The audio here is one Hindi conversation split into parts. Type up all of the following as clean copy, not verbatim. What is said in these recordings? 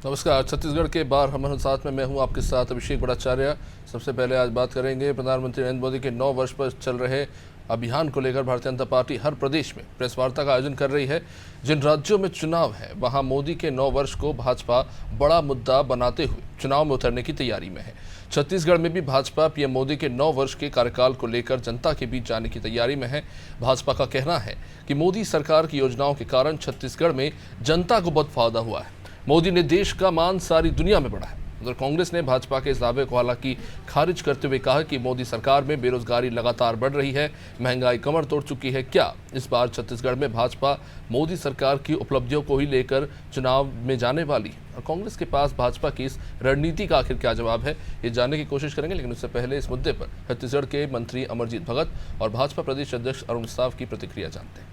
नमस्कार। छत्तीसगढ़ के बार हमारे साथ में मैं हूं आपके साथ अभिषेक भट्टाचार्य। सबसे पहले आज बात करेंगे प्रधानमंत्री नरेंद्र मोदी के 9 वर्ष पर चल रहे अभियान को लेकर। भारतीय जनता पार्टी हर प्रदेश में प्रेस वार्ता का आयोजन कर रही है। जिन राज्यों में चुनाव है वहां मोदी के 9 वर्ष को भाजपा बड़ा मुद्दा बनाते हुए चुनाव में उतरने की तैयारी में है। छत्तीसगढ़ में भी भाजपा पीएम मोदी के 9 वर्ष के कार्यकाल को लेकर जनता के बीच जाने की तैयारी में है। भाजपा का कहना है कि मोदी सरकार की योजनाओं के कारण छत्तीसगढ़ में जनता को बहुत फायदा हुआ है। मोदी ने देश का मान सारी दुनिया में बढ़ाया। उधर कांग्रेस ने भाजपा के इस दावे को हालांकि खारिज करते हुए कहा कि मोदी सरकार में बेरोजगारी लगातार बढ़ रही है, महंगाई कमर तोड़ चुकी है। क्या इस बार छत्तीसगढ़ में भाजपा मोदी सरकार की उपलब्धियों को ही लेकर चुनाव में जाने वाली है? और कांग्रेस के पास भाजपा की इस रणनीति का आखिर क्या जवाब है, ये जानने की कोशिश करेंगे। लेकिन उससे पहले इस मुद्दे पर छत्तीसगढ़ के मंत्री अमरजीत भगत और भाजपा प्रदेश अध्यक्ष अरुण साव की प्रतिक्रिया जानते हैं।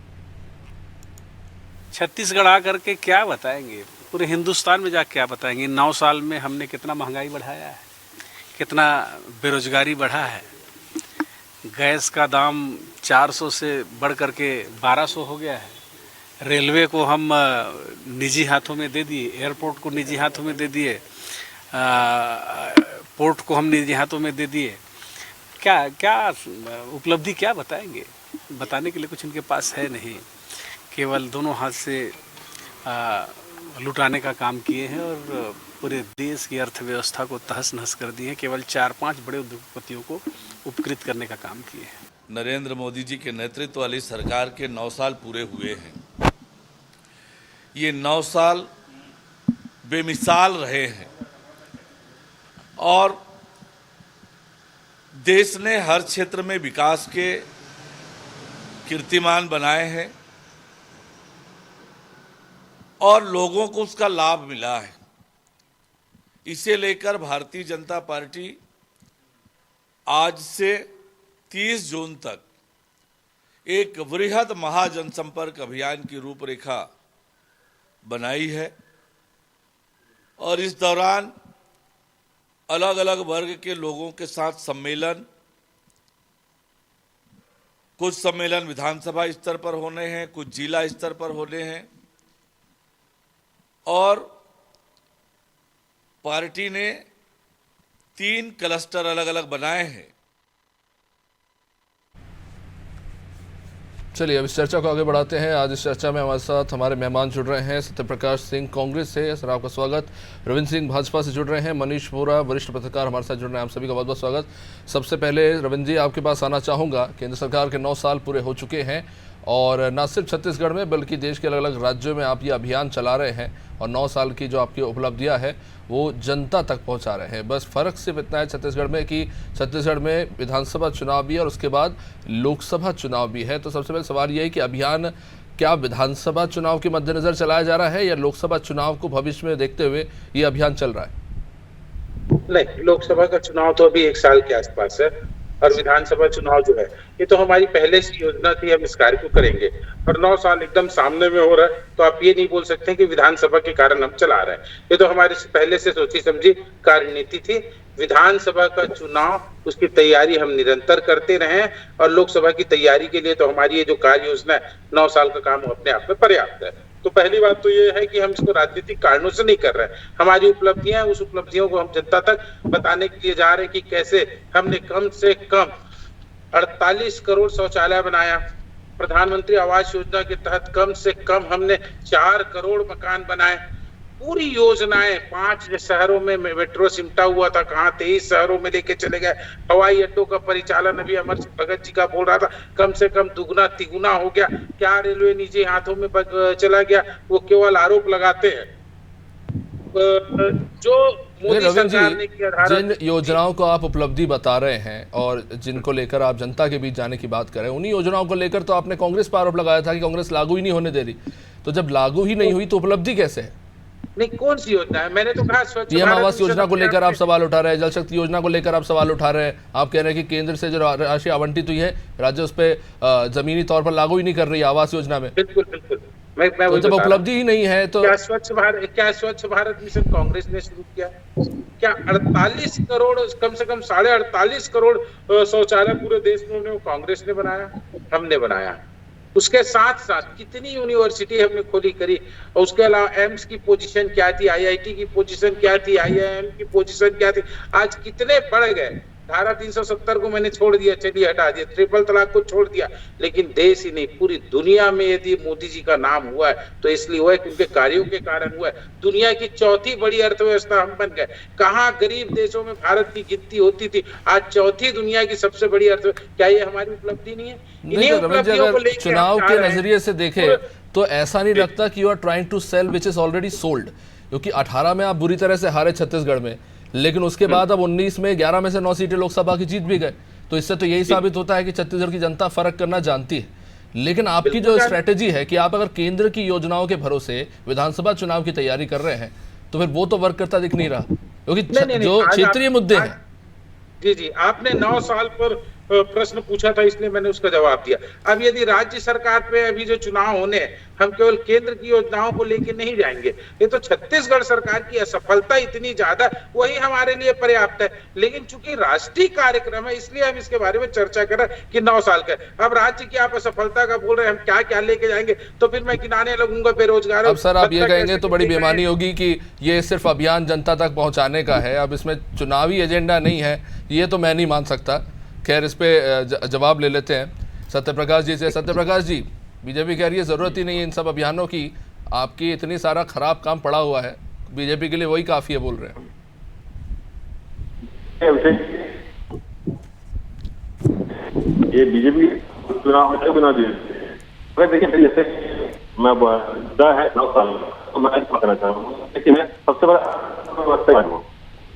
छत्तीसगढ़ आकर के क्या बताएंगे, पूरे हिंदुस्तान में जाकर क्या बताएंगे? 9 साल में हमने कितना महंगाई बढ़ाया है, कितना बेरोजगारी बढ़ा है, गैस का दाम 400 से बढ़ करके 1200 हो गया है, रेलवे को हम निजी हाथों में दे दिए, एयरपोर्ट को निजी हाथों में दे दिए, पोर्ट को हम निजी हाथों में दे दिए। क्या क्या उपलब्धि क्या बताएंगे? बताने के लिए कुछ इनके पास है नहीं, केवल दोनों हाथ से लुटाने का काम किए हैं और पूरे देश की अर्थव्यवस्था को तहस नहस कर दिए हैं। केवल 4-5 बड़े उद्योगपतियों को उपकृत करने का काम किए हैं। नरेंद्र मोदी जी के नेतृत्व वाली सरकार के 9 साल पूरे हुए हैं। ये 9 साल बेमिसाल रहे हैं और देश ने हर क्षेत्र में विकास के कीर्तिमान बनाए हैं और लोगों को उसका लाभ मिला है। इसे लेकर भारतीय जनता पार्टी आज से 30 जून तक एक वृहद महाजनसंपर्क अभियान की रूपरेखा बनाई है और इस दौरान अलग अलग वर्ग के लोगों के साथ सम्मेलन, कुछ सम्मेलन विधानसभा स्तर पर होने हैं, कुछ जिला स्तर पर होने हैं और पार्टी ने 3 क्लस्टर अलग अलग बनाए हैं। चलिए अब इस चर्चा को आगे बढ़ाते हैं। आज इस चर्चा में हमारे साथ हमारे मेहमान जुड़ रहे हैं। सत्यप्रकाश सिंह कांग्रेस से, सर आपका स्वागत। रविंद्र सिंह भाजपा से जुड़ रहे हैं। मनीष वोरा वरिष्ठ पत्रकार हमारे साथ जुड़ रहे हैं। आप सभी का बहुत बहुत स्वागत। सबसे पहले रविंद्र जी आपके पास आना चाहूँगा। केंद्र सरकार के 9 साल पूरे हो चुके हैं और न सिर्फ छत्तीसगढ़ में बल्कि देश के अलग अलग राज्यों में आप ये अभियान चला रहे हैं और 9 साल की जो आपकी उपलब्धियां है वो जनता तक पहुंचा रहे हैं। बस फ़र्क सिर्फ इतना है छत्तीसगढ़ में कि छत्तीसगढ़ में विधानसभा चुनाव भी है और उसके बाद लोकसभा चुनाव भी है। तो सबसे पहले सवाल ये है कि अभियान क्या विधानसभा चुनाव के मद्देनज़र चलाया जा रहा है या लोकसभा चुनाव को भविष्य में देखते हुए ये अभियान चल रहा है? नहीं, लोकसभा का चुनाव तो अभी 1 साल के आसपास है और विधानसभा चुनाव जो है ये तो हमारी पहले से योजना थी, हम इस कार्य को करेंगे। और 9 साल एकदम सामने में हो रहा है तो आप ये नहीं बोल सकते कि विधानसभा के कारण हम चला रहे हैं। ये तो हमारे पहले से सोची समझी कार्यनीति थी। विधानसभा का चुनाव, उसकी तैयारी हम निरंतर करते रहे और लोकसभा की तैयारी के लिए तो हमारी ये जो कार्य योजना है 9 साल का काम अपने आप में पर्याप्त है। तो पहली बात तो ये है कि हम इसको राजनीतिक कारणों से नहीं कर रहे हैं। हमारी उपलब्धियां, उस उपलब्धियों को हम जनता तक बताने के लिए जा रहे हैं कि कैसे हमने कम से कम 48 करोड़ शौचालय बनाया। प्रधानमंत्री आवास योजना के तहत कम से कम हमने 4 करोड़ मकान बनाए। पूरी योजनाएं 5 शहरों में मेट्रो सिमटा हुआ था, कहाँ 23 शहरों में लेके चले गए। हवाई अड्डों का परिचालन अभी अमरजीत भगत जी का बोल रहा था कम से कम दुगुना तिगुना हो गया। क्या रेलवे निजी हाथों में चला गया? वो केवल आरोप लगाते हैं। जो मोदी सरकार ने किया, जिन योजनाओं को आप उपलब्धि बता रहे हैं और जिनको लेकर आप जनता के बीच जाने की बात कर रहे हैं, उन्हीं योजनाओं को लेकर तो आपने कांग्रेस पर आरोप लगाया था कि कांग्रेस लागू ही नहीं होने दे रही। तो जब लागू ही नहीं हुई तो उपलब्धि कैसे है? नहीं, कौन सी योजना है? मैंने तो कहा स्वच्छ पीएम आवास योजना को लेकर आप सवाल उठा रहे हैं, जल शक्ति योजना को लेकर आप सवाल उठा रहे हैं। आप कह रहे हैं कि केंद्र से जो राशि आवंटित हुई है राज्य उस पर जमीनी तौर पर लागू ही नहीं कर रही आवास योजना में। बिल्कुल बिल्कुल। मैं तो जब उपलब्धि ही नहीं है तो क्या स्वच्छ भारत मिशन कांग्रेस ने शुरू किया? क्या 48 करोड़, कम से कम 48.5 करोड़ शौचालय पूरे देश में कांग्रेस ने बनाया? हमने बनाया। उसके साथ साथ कितनी यूनिवर्सिटी हमने खोली करी, और उसके अलावा एम्स की पोजीशन क्या थी, आईआईटी की पोजीशन क्या थी, आईआईएम की पोजीशन क्या थी, आज कितने बढ़ गए। धारा 370 को मैंने छोड़ दिया, चलिए हटा दिया, ट्रिपल तलाक को छोड़ दिया, लेकिन देश ही नहीं पूरी दुनिया में यदि मोदी जी का नाम हुआ है तो इसलिए हुआ है कि उनके कार्यों के कारण हुआ है। दुनिया की चौथी बड़ी अर्थव्यवस्था हम बन गए। कहाँ गरीब देशों में भारत की गिनती होती थी, आज चौथी दुनिया की सबसे बड़ी अर्थव्यवस्था। क्या ये हमारी उपलब्धि नहीं है? नहीं तो रमेश जी, अगर चुनाव के नजरिए से देखें तो ऐसा नहीं लगता कि you are trying to sell which is already sold, क्योंकि 18 में आप बुरी तरह से हारे छत्तीसगढ़ में, लेकिन उसके बाद अब 19 में 11 में से 9 सीटें लोकसभा की जीत भी गए। तो इससे तो यही साबित होता है कि छत्तीसगढ़ की जनता फर्क करना जानती है। लेकिन आपकी जो स्ट्रेटेजी है कि आप अगर केंद्र की योजनाओं के भरोसे विधानसभा चुनाव की तैयारी कर रहे हैं तो फिर वो तो वर्क करता दिख नहीं रहा, क्योंकि जो क्षेत्रीय मुद्दे हैं। जी, आपने 9 साल पर प्रश्न पूछा था, इसलिए मैंने उसका जवाब दिया। अब यदि राज्य सरकार पे अभी जो चुनाव होने हैं, हम केवल केंद्र की योजनाओं को लेकर नहीं जाएंगे। ये तो छत्तीसगढ़ सरकार की असफलता इतनी ज्यादा, वही हमारे लिए पर्याप्त है। लेकिन चूंकि राष्ट्रीय कार्यक्रम है, इसलिए हम इसके बारे में चर्चा कर रहे हैं कि 9 साल का। अब राज्य की आप असफलता का बोल रहे हैं, हम क्या क्या लेके जाएंगे, तो फिर मैं गिनाने लगूंगा बेरोजगार। अब सर आप ये कहेंगे तो बड़ी बेईमानी होगी कि ये सिर्फ अभियान जनता तक पहुंचाने का है, अब इसमें चुनावी एजेंडा नहीं है, ये तो मैं नहीं मान सकता। खैर इस पे जवाब ले लेते हैं सत्यप्रकाश जी से। सत्यप्रकाश जी, बीजेपी कह रही है जरूरत ही नहीं है इन सब अभियानों की, आपकी इतनी सारा खराब काम पड़ा हुआ है, बीजेपी के लिए वही काफी है बोल रहे हैं। ये बीजेपी चुनाव देखिए, जैसे मैं है 9 साल तो मैं पकड़ना चाहूँगा, लेकिन मैं सबसे बड़ा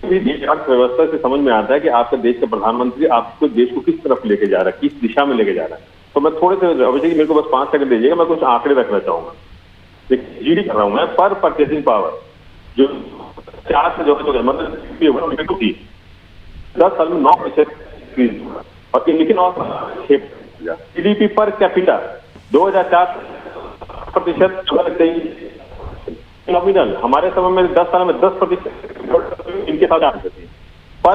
अर्थव्यवस्था से समझ में आता है कि आपका देश का प्रधानमंत्री आपको देश को किस तरफ लेके जा रहा है, किस दिशा में लेके जा रहा है। तो मैं थोड़े से अभिषेक मेरे को बस 5 सेकंड दीजिएगा, मैं कुछ आंकड़े रखना चाहूंगा। देखिए जीडी कर रहा हूं मैं, पर परचेसिंग पावर जो 4 से जो मतलब 10 साल में 9% और लेकिन और जीडीपी पर कैपिटा 2004% नॉमिनल, हमारे समय में 10 साल में 10% इनके साथ आ सकती है। Per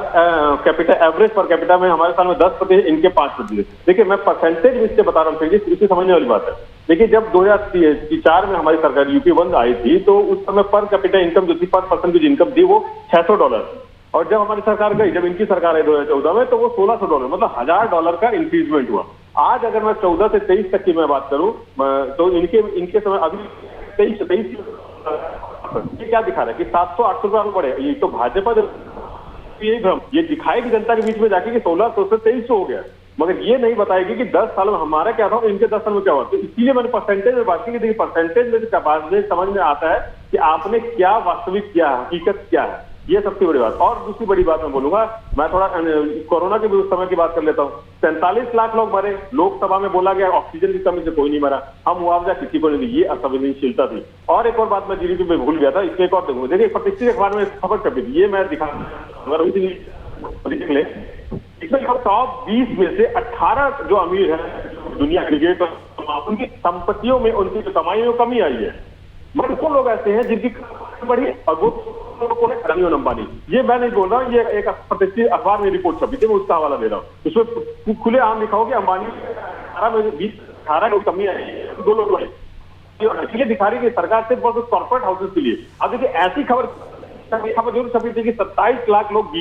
capita average per capita में हमारे साल में 10%, इनके 5%। देखिए मैं परसेंटेज में इससे बता रहा हूँ, इससे समझने वाली बात है। देखिए जब 2004 में हमारी सरकार यूपी 1 आई थी तो उस समय पर कैपिटा इनकम जो थी, पर पर्सन की इनकम थी वो $600, और जब हमारी सरकार गई, जब इनकी सरकार आई 2014 में, तो वो $1600, मतलब $1000 का इंक्रीजमेंट हुआ। आज अगर मैं 14 से 23 तक की मैं बात करूं तो इनके समय अभी 23 ये क्या दिखा रहा है कि 700-800 रुपये बढ़े। ये तो भाजपा यही भ्रम ये दिखाएगी जनता के बीच में जाके कि 1600 से 2300 हो गया, मगर ये नहीं बताएगी कि 10 साल में हमारा क्या था और इनके 10 साल में क्या हुआ। तो इसीलिए मैंने परसेंटेज में बात की कि देखिए परसेंटेज में समझ में आता है कि आपने क्या वास्तविक किया, हकीकत क्या है, ये सबसे बड़ी बात। और दूसरी बड़ी बात मैं बोलूंगा, मैं थोड़ा कोरोना के भी उस समय की बात कर लेता हूँ। 47 लाख लोग मरे, लोकसभा में बोला गया ऑक्सीजन की कमी से कोई नहीं मरा, हम मुआवजा किसी को नहीं दी, ये असंवेदनशीलता थी। और एक और बात मैं जीडीपी में भूल गया था, इसमें एक और देखूंगा। देखिए प्रतिष्ठित अखबार में खबर छपी थी, ये मैं दिखा इसमें टॉप 20 में से 18 जो अमीर है दुनिया के, उनकी संपत्तियों में उनकी जो कमाई में कमी आई है। मगर वो लोग ऐसे हैं जिनकी बड़ी अडानी अंबानी, ये मैं नहीं बोल रहा हूँ, ये एक प्रतिष्ठित अखबार में रिपोर्ट छपी थी, मैं उसका हवाला दे रहा हूँ। उसमें खुले आम लिखा हो कि अंबानी 18 में कमी आई है, 2 लोग बड़े, इसलिए दिखा रही है सरकार सिर्फ कॉर्पोरेट हाउसेस के लिए। अब देखिए ऐसी खबर जरूर छपी थी कि 27 लाख लोग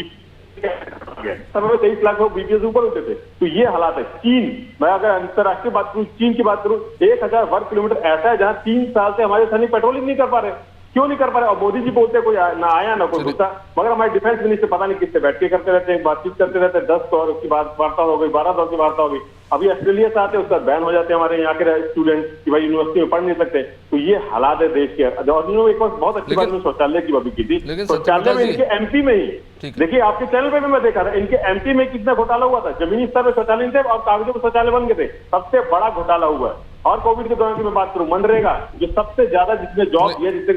समय में 23 लाख लोग बीपीएस ऊपर होते थे। तो ये हालात है। चीन, मैं अगर अंतरराष्ट्रीय बात करूं, चीन की बात करूं, 1000 वर्ग किलोमीटर ऐसा है जहां 3 साल से हमारे सैनिक पेट्रोलिंग नहीं कर पा रहे। क्यों नहीं कर पा रहे? और मोदी जी बोलते कोई ना आया ना कोई घुसा, मगर हमारे डिफेंस मिनिस्टर पता नहीं किससे बैठ के करते रहते हैं, बातचीत करते रहते हैं। 10 दौर की वार्ता हो गई, 12 दौर की वार्ता हो गई। अभी ऑस्ट्रेलिया से आते हैं, उसका बैन हो जाते हैं हमारे यहाँ के स्टूडेंट कि भाई यूनिवर्सिटी में पढ़ नहीं सकते। तो ये हालात है देश के। और एक बार बहुत अच्छी बात शौचालय की बात की थी, शौचालय में इनके एमपी में ही, देखिए आपके चैनल पे भी मैं देखा था, इनके एमपी में कितना घोटाला हुआ था। जमीनी स्तर पर शौचालय नहीं थे और कागजों पर शौचालय बन गए थे, सबसे बड़ा घोटाला हुआ है। और कोविड के दौरान की मैं बात करूं, मनरेगा जो सबसे ज्यादा जिसमें जॉब दिया, जिससे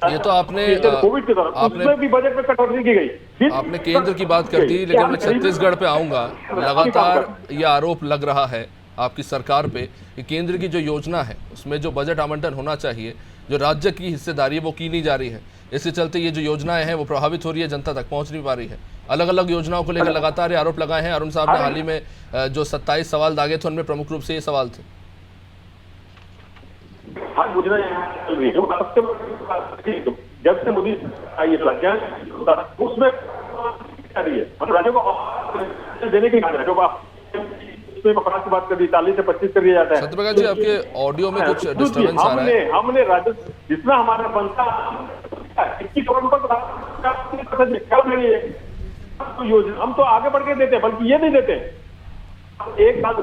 ये तो आपने कोविड के दौरान उसमें भी बजट में कटौती की गई। आपने केंद्र की बात कर दी, लेकिन मैं छत्तीसगढ़ पे आऊंगा। लगातार ये आरोप लग रहा है आपकी सरकार पे कि केंद्र की जो योजना है उसमें जो बजट आवंटन होना चाहिए, जो राज्य की हिस्सेदारी है वो की नहीं जा रही है। इसके चलते ये जो योजनाएं हैं वो प्रभावित हो रही है, जनता तक पहुंच नहीं पा रही है। अलग अलग योजनाओं को लेकर लगातार ये आरोप लगाए हैं। अरुण साहब ने हाल ही में जो 27 सवाल दागे थे उनमें प्रमुख रूप से ये सवाल थे। हर योजना यहाँ चल रही है, सबसे बड़ी बात है कि जब से मोदी आई है उसमें क्या रही है, मतलब राज्यों को देने की जो पचास की बात कर दी, 40 से 25 कर दिया जाता है। सत्यप्रकाश जी, आपके ऑडियो में कुछ डिस्टर्बेंस आ रहा है। हमने राजस्व जितना हमारा बनता 21 करोड़ पर योजना हम तो आगे बढ़ के देते हैं, बल्कि ये नहीं देते। एक साल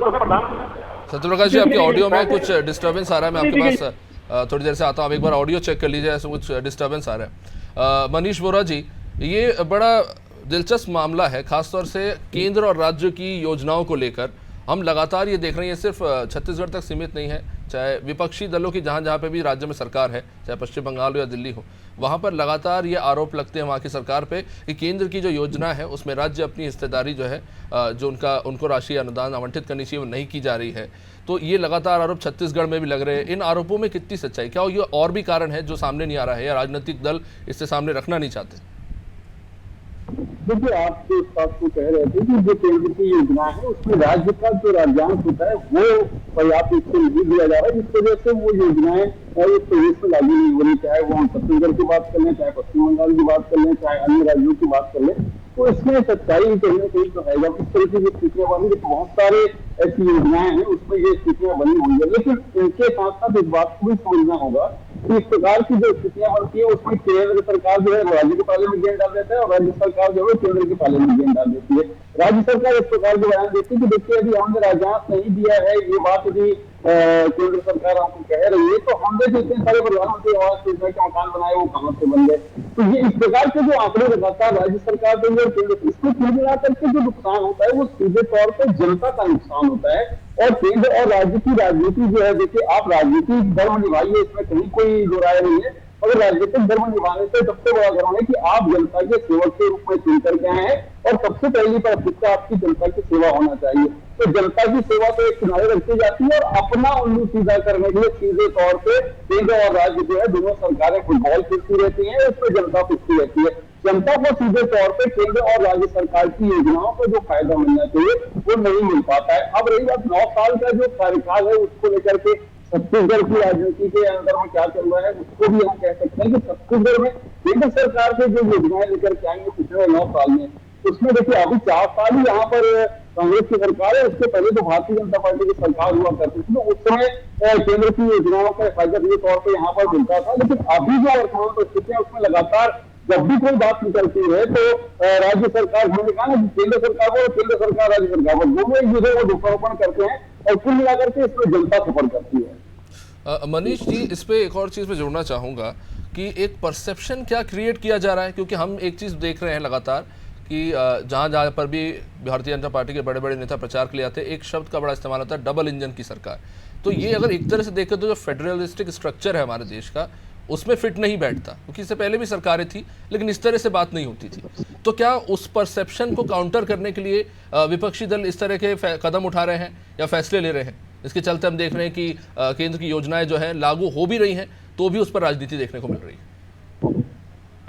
सत्यप्रकाश जी, आपके ऑडियो में कुछ डिस्टर्बेंस आ रहा है, मैं आपके पास थोड़ी देर से आता हूँ, आप एक बार ऑडियो चेक कर लीजिए, ऐसे कुछ डिस्टर्बेंस आ रहा है। मनीष वोरा जी, ये बड़ा दिलचस्प मामला है, खासतौर से केंद्र और राज्य की योजनाओं को लेकर हम लगातार ये देख रहे हैं। ये सिर्फ छत्तीसगढ़ तक सीमित नहीं है, चाहे विपक्षी दलों की जहाँ जहाँ पे भी राज्य में सरकार है, चाहे पश्चिम बंगाल हो या दिल्ली हो, वहाँ पर लगातार ये आरोप लगते हैं वहाँ की सरकार पे कि केंद्र की जो योजना है उसमें राज्य अपनी हिस्सेदारी जो है, जो उनको राशि अनुदान आवंटित करनी चाहिए वो नहीं की जा रही है। तो ये लगातार आरोप छत्तीसगढ़ में भी लग रहे हैं। इन आरोपों में कितनी सच्चाई, क्या ये और भी कारण है जो सामने नहीं आ रहा है या राजनीतिक दल इससे सामने रखना नहीं चाहते? देखिए, आप जो इस बात को कह रहे थे कि जो केंद्र की योजना है उसमें राज्य का जो राज्यांश होता है वो पर्याप्त रूप से नहीं दिया जा रहा है, जिस वजह से वो योजनाएं इस प्रदेश में लागू नहीं हो रही। चाहे वो हम छत्तीसगढ़ की बात कर लें, चाहे पश्चिम बंगाल की बात कर लें, चाहे अन्य राज्यों की बात कर लें, तो इसमें सच्चाई कहीं ना कहीं तो है। जब इस तरह की स्थितियां बनी, तो बहुत सारे ऐसी योजनाएं हैं उसमें ये स्थितियां बनी हुई है, लेकिन इनके साथ साथ इस बात को भी समझना होगा कि इस प्रकार की जो स्थितियां बनती है उसमें केंद्र सरकार जो है राज्य के पाले में गेंद डाल देता है और राज्य सरकार जो है केंद्र के पाले में गेंद डाल देती है। राज्य सरकार इस प्रकार के बयान देती है कि देखिए यदि हमने राज्यांश नहीं दिया है, ये बात यदि केंद्र सरकार हमको कह रही है, तो हमने जो इतने सारे प्रधानमंत्री आवास योजना के मकान बनाए वो कहां से बन गए। तो ये इस प्रकार के जो आंकड़े लगातार राज्य सरकार देंगे और केंद्र, इसको कुल मिलाकर के जो नुकसान होता है वो सीधे तौर पर जनता का नुकसान होता है। और केंद्र और राज्य की राजनीति जो है, देखिए आप राजनीतिक धर्म निभाइए, इसमें कहीं कोई दो राय नहीं है, मगर राजनीतिक धर्म निभाने से सबसे बड़ा धर्म है कि आप जनता के सेवक के रूप में चुन करके आए हैं और सबसे पहली प्राथमिकता आपकी जनता की सेवा होना चाहिए। तो जनता की सेवा तो एक किनारे रखी जाती है और अपना उल्लू सीधा करने के लिए सीधे तौर पे केंद्र और राज्य जो है दोनों सरकारें फुटबॉल खेलती रहती है, उसमें जनता पूछती रहती है। जनता को सीधे तौर पे केंद्र और राज्य सरकार की योजनाओं को जो फायदा मिलना चाहिए वो नहीं मिल पाता है। अब रही बात 9 साल का जो कार्यकाल है उसको लेकर के छत्तीसगढ़ की राजनीति के अंदर में क्या चल रहा है, उसको भी हम कह सकते हैं कि छत्तीसगढ़ में केंद्र सरकार से जो योजनाएं लेकर के आएंगे पिछले 9 साल में, उसमें देखिए अभी 4 साल ही यहाँ पर कांग्रेस की सरकार है, उसके पहले तो भारतीय जनता पार्टी की सरकार हुआ करती थी, तो उस समय केंद्र की योजनाओं का फायदा के तौर पर यहाँ पर मिलता था। लेकिन अभी जो वर्तमान परिस्थिति है उसमें लगातार जब भी कोई बात निकलती है तो राज्य सरकार, हमने कहा ना कि केंद्र सरकार को, केंद्र सरकार राज्य सरकार को दोनों एक दूसरे को दोषारोपण करते हैं और कुल मिलाकर के इसमें जनता सफर करती है। मनीष जी, इस पे एक और चीज़ में जोड़ना चाहूँगा कि एक परसेप्शन क्या क्रिएट किया जा रहा है, क्योंकि हम एक चीज़ देख रहे हैं लगातार कि जहाँ जहाँ पर भी भारतीय जनता पार्टी के बड़े बड़े नेता प्रचार के लिए आते हैं, एक शब्द का बड़ा इस्तेमाल होता है, डबल इंजन की सरकार। तो ये अगर एक तरह से देखें तो जो फेडरलिस्टिक स्ट्रक्चर है हमारे देश का, उसमें फिट नहीं बैठता, क्योंकि इससे पहले भी सरकारें थी लेकिन इस तरह से बात नहीं होती थी। तो क्या उस परसेप्शन को काउंटर करने के लिए विपक्षी दल इस तरह के कदम उठा रहे हैं या फैसले ले रहे हैं? इसके चलते हम देख रहे हैं कि केंद्र की योजनाएं जो है लागू हो भी रही हैं तो भी उस पर राजनीति देखने को मिल रही है।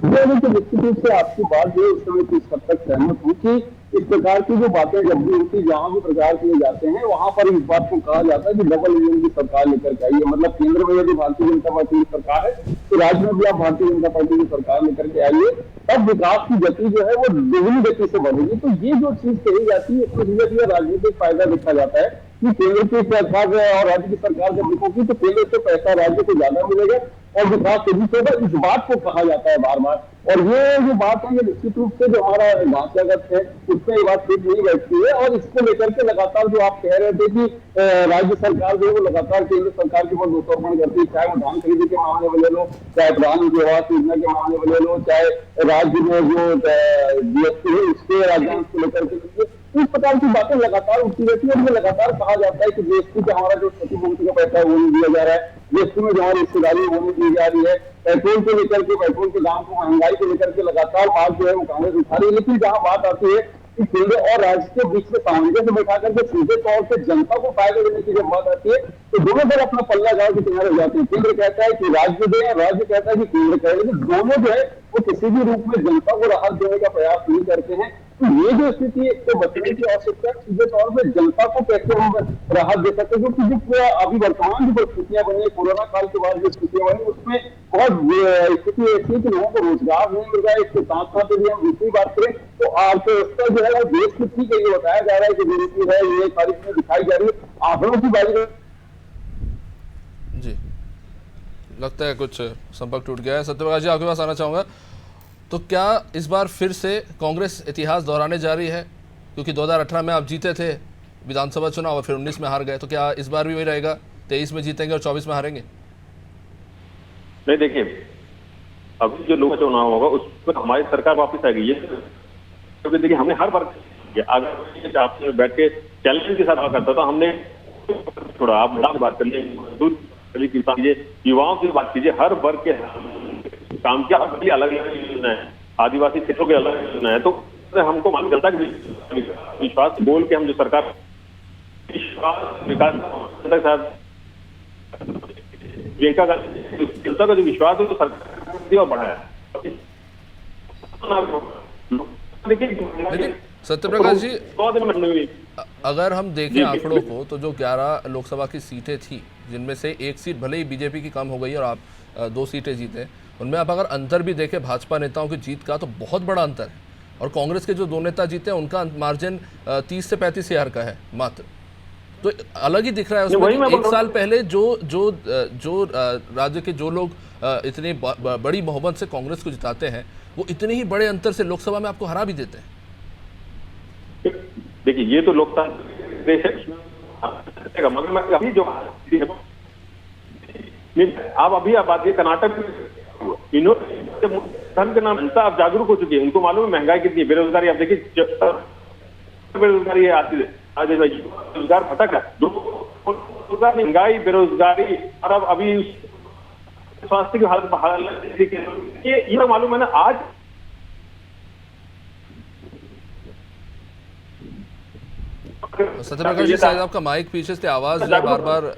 तो निश्चित रूप से आपकी बात जो उस समय किस हद तक सहमत हूँ कि इस प्रकार की जो बातें जब भी होती, जहां भी प्रचार किए जाते हैं वहां पर इस बात को कहा जाता है कि डबल इंजन की सरकार लेकर के आइए। मतलब केंद्र में यदि भारतीय जनता पार्टी की सरकार है तो राज्य में भी आप भारतीय जनता पार्टी की सरकार लेकर के आइए, तब विकास की गति जो है वो दोगुनी गति से बढ़ेगी। तो ये जो चीज कही जाती है इसको सीधे राजनीतिक फायदा देखा जाता है कि केंद्र की सरकार और राज्य की सरकार जब रुकोगी तो केंद्र से पैसा राज्य को ज्यादा मिलेगा और विकास तेजी से होगा, इस बात को कहा जाता है बार बार। और ये जो बात है ये निश्चित रूप से जो हमारा ढांचागत है उसमें ये बात ठीक नहीं बैठती है। और इसको लेकर के लगातार जो आप कह रहे थे कि राज्य सरकार जो है वो लगातार केंद्र सरकार के ऊपर दोषारोपण करती है, चाहे वो धान खरीदी के मामले में ले लो, चाहे प्रधानमंत्री आवास योजना के मामले में ले लो, चाहे राज्य में जो जीएसटी है उसके राज्यांश को लेकर के, इस प्रकार की बातें लगातार उठती रहती है। और ये लगातार कहा जाता है कि जीएसटी का हमारा जो क्षतिपूर्ति का पैसा है वो नहीं दिया जा रहा है, जीएसटी में जो हमारी हिस्सेदारी वो नहीं दी जा रही है, पेट्रोल को लेकर के, पेट्रोल के दाम को, महंगाई को लेकर के लगातार बात जो है वो कांग्रेस उठा रही है। लेकिन जहां बात आती है कि केंद्र और राज्य के बीच में सामंजस्य बैठा करके सीधे तौर पर जनता को फायदा देने की जब बात आती है तो दोनों तरफ अपना पल्ला गाड़ के किनारे हो जाते हैं। केंद्र कहता है कि राज्य दे, राज्य कहता है कि केंद्र कहे, लेकिन दोनों जो है वो किसी भी रूप में जनता को राहत देने का प्रयास नहीं करते हैं। तो ये जो स्थिति है इसको बचने की आवश्यकता है। सीधे तौर पर जनता को कैसे हम राहत दे सकते हैं, क्योंकि जो पूरा अभी वर्तमान जो परिस्थितियां बनी, कोरोना काल के बाद जो स्थितियां बनी, उसमें बहुत स्थिति ऐसी है कि लोगों को रोजगार नहीं मिल रहा है। इसके साथ साथ यदि हम दूसरी बात करें तो अर्थव्यवस्था जो है वो देश की ठीक है, ये बताया जा रहा है कि जीडीपी है, ये सारी चीजें दिखाई जा रही है। आंकड़ों की बात जी, लगता है कुछ संपर्क टूट गया है। सत्यप्रकाश जी, आपके पास आना चाहूँगा। तो क्या इस बार फिर से कांग्रेस इतिहास दोहराने जा रही है? क्योंकि 2018 में आप जीते थे विधानसभा चुनाव और फिर 19 में हार गए, तो क्या इस बार भी वही रहेगा, 23 में जीतेंगे और 24 में हारेंगे? नहीं, देखिए अभी जो लोकसभा चुनाव होगा उसमें हमारी सरकार वापस आ गई है। क्योंकि देखिए हमने हर बार अगर आपसे बैठ के चैलेंज के साथ करता था, हमने थोड़ा आप बात कर लीजिए, किसान कीजिए, युवाओं की बात कीजिए, हर वर्ग के काम किया, अलग अलग योजना है, आदिवासी क्षेत्रों के अलग योजना है। तो हमको मालूम चलता है कि विश्वास बोल के हम जो सरकार विकास के साथ प्रियंका गांधी जनता का जो विश्वास है तो सरकार और बढ़ाया। लेकिन सत्यप्रकाश जी, अगर हम देखें आंकड़ों को तो जो 11 लोकसभा की सीटें थी, जिनमें से एक सीट भले ही बीजेपी की कम हो गई और आप 2 सीटें जीते, उनमें आप अगर अंतर भी देखें भाजपा नेताओं की जीत का, तो बहुत बड़ा अंतर है। और कांग्रेस के जो 2 नेता जीते हैं उनका मार्जिन 30 से 35 हजार का है मात्र। तो अलग ही दिख रहा है उसमें। एक साल पहले जो राज्य के जो लोग इतनी बड़ी बहुमत से कांग्रेस को जिताते हैं, वो इतने ही बड़े अंतर से लोकसभा में आपको हरा भी देते हैं। देखिए ये तो लोकतांत्रिक देश है, मगर मैं अभी जो आप अभी आप बात कर्नाटक में धर्म के नाम जनता अब जागरूक हो चुकी है, उनको मालूम है महंगाई कितनी है, बेरोजगारी। आप देखिए बेरोजगारी है, आज रोजगार फटक है, रोजगार महंगाई बेरोजगारी, और अब अभी स्वास्थ्य की हालत ये मालूम है ना। आज सत्यप्रकाश जी, शायद आपका माइक पीछे से आवाज जो बार बार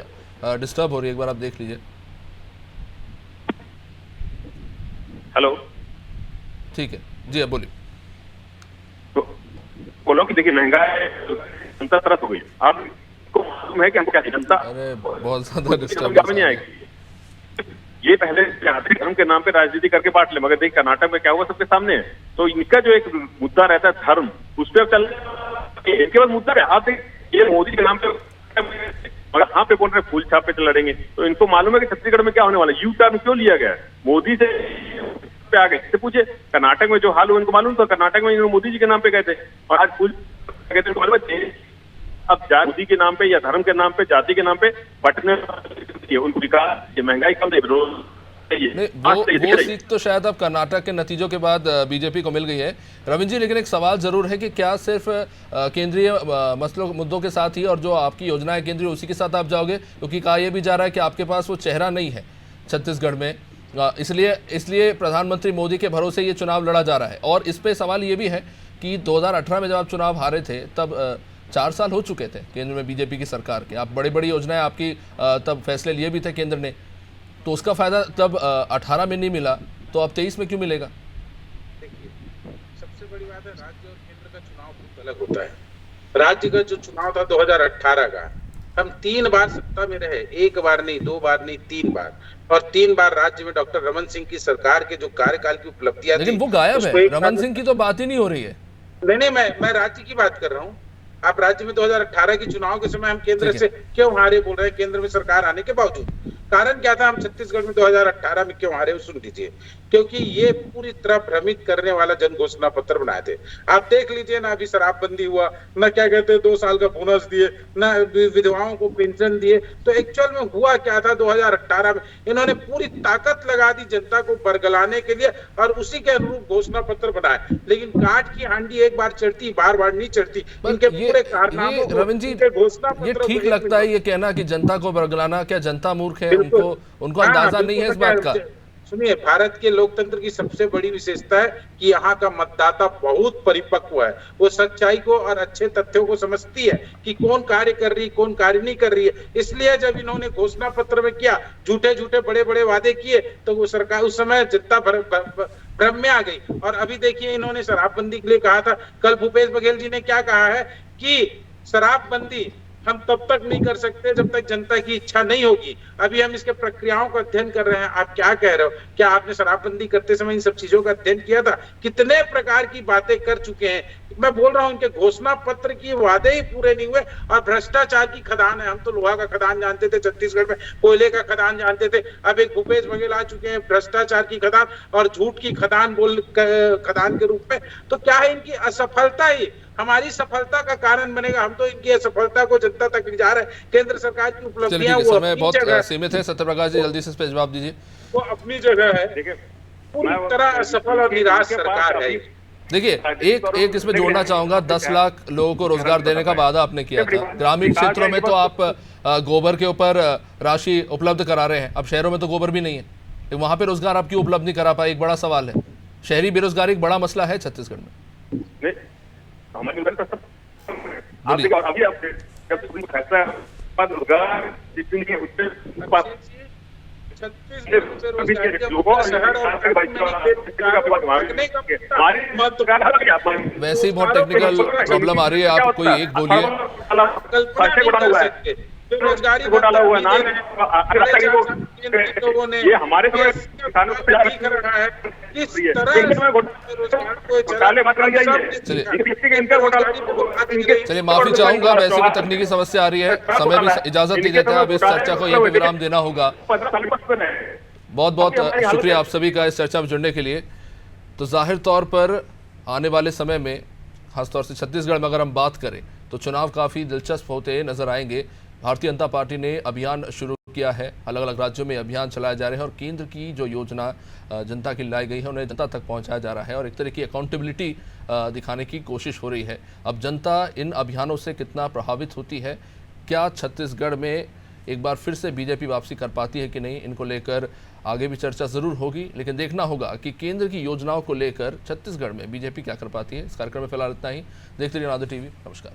डिस्टर्ब हो रही है, एक बार आप देख लीजिए। हेलो, ठीक है जी, अब बोलिए। तो बोलो कि देखिए महंगाई जनता तरफ हो गई। आपको मालूम है कि हमको क्या जनता अरे बहुत ज्यादा डिस्टर्ब नहीं आएगी। ये पहले धर्म के नाम पे राजनीति करके बांट ले, मगर देखिए कर्नाटक में क्या हुआ सबके सामने है। तो इनका जो एक मुद्दा रहता है धर्म, उस पर अब चल इनके पास मुद्दा है। आप ये मोदी के नाम पे मगर यहाँ पे बोल रहे फूल छाप पे लड़ेंगे। तो इनको मालूम है कि छत्तीसगढ़ में क्या होने वाला है। यू टर्न क्यों लिया गया है, मोदी से पे आ गए। इससे पूछे कर्नाटक में जो हाल हुआ इनको मालूम था, कर्नाटक में इन्होंने मोदी जी के नाम पे गए थे और आज फूल कहते मालूम है। अब जाति के नाम पे या धर्म के नाम पे, जाति के नाम पे बटने उनको विकास, महंगाई कम दे, वो सीट तो शायद अब कर्नाटक के नतीजों के बाद बीजेपी को मिल गई है। रविंद्र जी, लेकिन एक सवाल जरूर है कि क्या सिर्फ केंद्रीय मसलों मुद्दों के साथ ही और जो आपकी योजना है केंद्रीय उसी के साथ आप जाओगे? क्योंकि कहा यह भी जा रहा है कि आपके पास वो चेहरा नहीं है छत्तीसगढ़ में, इसलिए प्रधानमंत्री मोदी के भरोसे ये चुनाव लड़ा जा रहा है। और इस पे सवाल ये भी है कि 2018 में जब आप चुनाव हारे थे तब 4 साल हो चुके थे केंद्र में बीजेपी की सरकार के, आप बड़ी बड़ी योजनाएं आपकी तब फैसले लिए भी थे केंद्र ने, तो उसका फायदा तब 18 में नहीं मिला, तो अब 23 में क्यों मिलेगा? देखिए, सबसे बड़ी बात है राज्य और केंद्र का चुनाव बहुत अलग होता है। राज्य का जो चुनाव था 2018 का, हम 3 बार सत्ता में रहे, 1 बार नहीं, 2 बार नहीं, 3 बार, और 3 बार राज्य में डॉक्टर रमन सिंह की सरकार के जो कार्यकाल की उपलब्धियां थी, लेकिन वो गायब है। रमन सिंह की तो बात ही नहीं हो रही है। नहीं, मैं राज्य की बात कर रहा हूँ। आप राज्य में 2018 के चुनाव के समय हम केंद्र से क्यों हारे बोल रहे हैं, केंद्र में सरकार आने के बावजूद? कारण क्या था हम छत्तीसगढ़ में 2018 में क्यों हारे, सुन लीजिए। क्योंकि ये पूरी तरह भ्रमित करने वाला जन घोषणा पत्र बनाए थे। आप देख लीजिए ना, अभी शराबबंदी हुआ ना, क्या कहते हैं 2 साल का बोनस दिए ना, विधवाओं को पेंशन दिए। तो एक्चुअल में हुआ क्या था 2018 में? इन्होंने पूरी ताकत लगा दी जनता को बरगलाने के लिए और उसी के अनुरूप घोषणा पत्र बनाए। लेकिन काट की हांडी एक बार चढ़ती, बार बार नहीं चढ़ती। इनके पूरे कारनामों को रविंद्र जी, ये ठीक लगता है ये कहना कि जनता को बरगलाना? क्या जनता मूर्ख है? उनको अंदाजा नहीं है इस बात का? सुनिए, भारत के लोकतंत्र की सबसे बड़ी विशेषता है कि यहाँ का मतदाता बहुत परिपक्व है। वो सच्चाई को और अच्छे तथ्यों को समझती है कि कौन कार्य कर रही, कौन कार्य नहीं कर रही है। इसलिए जब इन्होंने घोषणा पत्र में किया, झूठे झूठे बड़े बड़े वादे किए, तो वो सरकार उस समय जनता भ्रम में आ गई। और अभी देखिए, इन्होंने शराबबंदी के लिए कहा था। कल भूपेश बघेल जी ने क्या कहा है कि शराबबंदी हम तब तक नहीं कर सकते जब तक जनता की इच्छा नहीं होगी। अभी हम इसके प्रक्रियाओं का अध्ययन कर रहे हैं। आप क्या कह रहे हो? क्या आपने शराबबंदी करते समय इन सब चीजों का अध्ययन किया था? कितने प्रकार की बातें कर चुके हैं। मैं बोल रहा हूं, उनके घोषणा पत्र की वादे ही पूरे नहीं हुए। और भ्रष्टाचार की खदान है। हम तो लोहा का खदान जानते थे, छत्तीसगढ़ में कोयले का खदान जानते थे। अब एक भूपेश बघेल आ चुके हैं भ्रष्टाचार की खदान और झूठ की खदान खदान के रूप में। तो क्या है, इनकी असफलता ही हमारी सफलता का कारण बनेगा। हम तो इनकी असफलता को जनता तक ले जा रहे हैं। केंद्र सरकार की उपलब्धियां वो समय बहुत सीमित है। सत्यप्रकाश जी, जल्दी से इस पे जवाब दीजिए। वो अपनी जगह है, पूरी तरह असफल और निराश सरकार है। देखिए, एक इसमें जोड़ना चाहूंगा, 10 लाख लोगों को रोजगार देने का वादा आपने किया था। ग्रामीण क्षेत्रों में तो आप गोबर के ऊपर राशि उपलब्ध करा रहे हैं, अब शहरों में तो गोबर भी नहीं है, वहां पे रोजगार आप क्यों उपलब्ध नहीं करा पाए? एक बड़ा सवाल है। शहरी बेरोजगारी एक बड़ा मसला है छत्तीसगढ़ में। वैसे ही बहुत टेक्निकल प्रॉब्लम आ रही है, आप कोई एक बोलिए। बेरोजगारी घोटाला हुआ ना, लोगों ने ये हमारे किसानों को रहा है। किस तरह चलिए, माफी चाहूंगा, वैसे भी तकनीकी समस्या आ रही है, समय भी इजाजत नहीं देता है। अब इस चर्चा को यहीं पे विराम देना होगा। बहुत बहुत शुक्रिया आप सभी का इस चर्चा में जुड़ने के लिए। तो जाहिर तौर पर आने वाले समय में, खासतौर से छत्तीसगढ़ में अगर हम बात करें, तो चुनाव काफ़ी दिलचस्प होते नजर आएंगे। भारतीय जनता पार्टी ने अभियान शुरू किया है, अलग अलग राज्यों में अभियान चलाए जा रहे हैं और केंद्र की जो योजना जनता की लाई गई है उन्हें जनता तक पहुंचाया जा रहा है और एक तरह की अकाउंटेबिलिटी दिखाने की कोशिश हो रही है। अब जनता इन अभियानों से कितना प्रभावित होती है, क्या छत्तीसगढ़ में एक बार फिर से बीजेपी वापसी कर पाती है कि नहीं, इनको लेकर आगे भी चर्चा ज़रूर होगी। लेकिन देखना होगा कि केंद्र की योजनाओं को लेकर छत्तीसगढ़ में बीजेपी क्या कर पाती है। इस कार्यक्रम में फिलहाल इतना ही। देखते रहिए अनादर टीवी। नमस्कार।